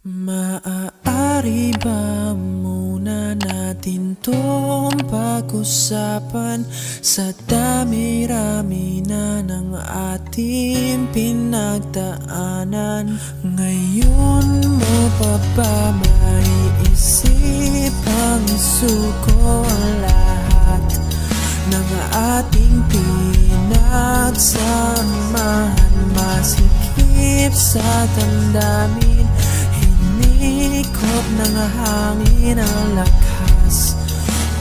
Maaari ba muna natin tong pag-usapan sa dami-rami na ng ating pinagdaanan? Ngayon mo pa ba maiisip ang isuko ang lahat ng ating pinagsamahan? Masikip sa damdamin, hinikot ng hangin ang lakas,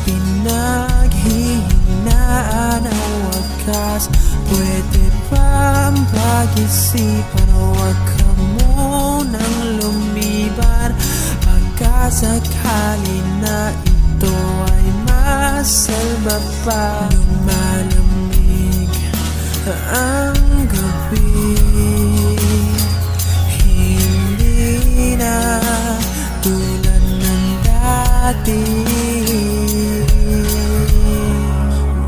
pinaghihinaan ang wakas. Pwede bang pag-isipan, huwag ka munang lumiban, pagkasakali na ito ay masalba pa. Lumalamig ang gabi, hindi na tulad ng dati.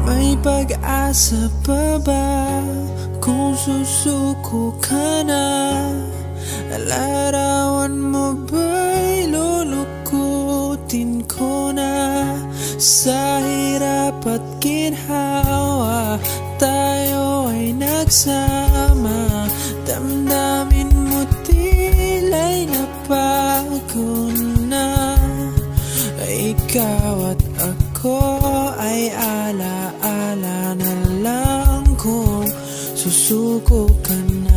May pag-asa pa ba kung susuko ka na? Larawan mo ba'y lulukutin ko na? Sa hirap at ginhawa tayo ay nagsama, damdamin mo tila'y nabago na. Ikaw at ako ay ala-ala na lang kung susuko ka na.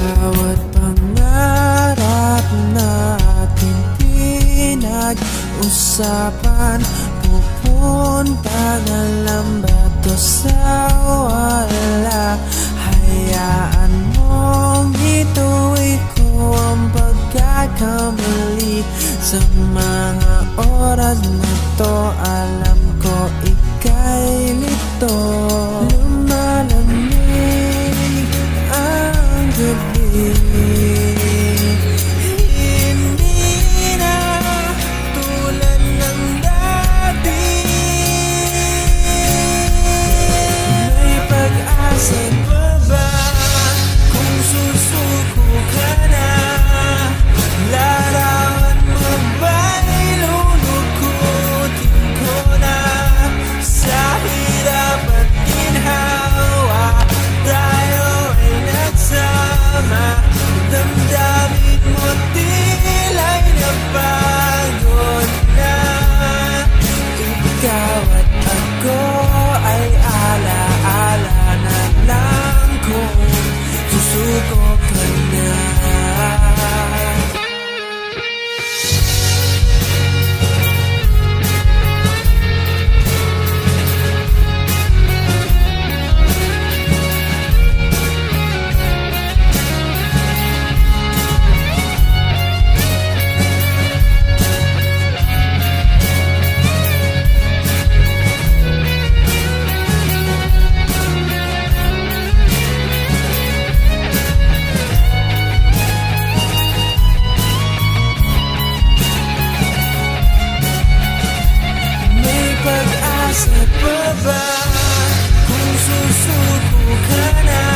Bawat pangarap natin pinag-usapan, pupunta na lang ba to sa wala? Hayaan mong ituloy ko ang pagkakamali. Sa mga oras na to, alam ko ika'y lito. Lumalamig ang gabi, hindi na tulad ng dati. May pag-asa pa ba kung susuko ka na? Larawan mo ba'y lulukutin ko na? Sa hirap at ginhawa tayo ay nagsama, damdamin mo tila'y napagod na. Ikaw at ako ay ala-ala na lang kung susuko ka na. Pag-asa pa ba kung susuko ka na?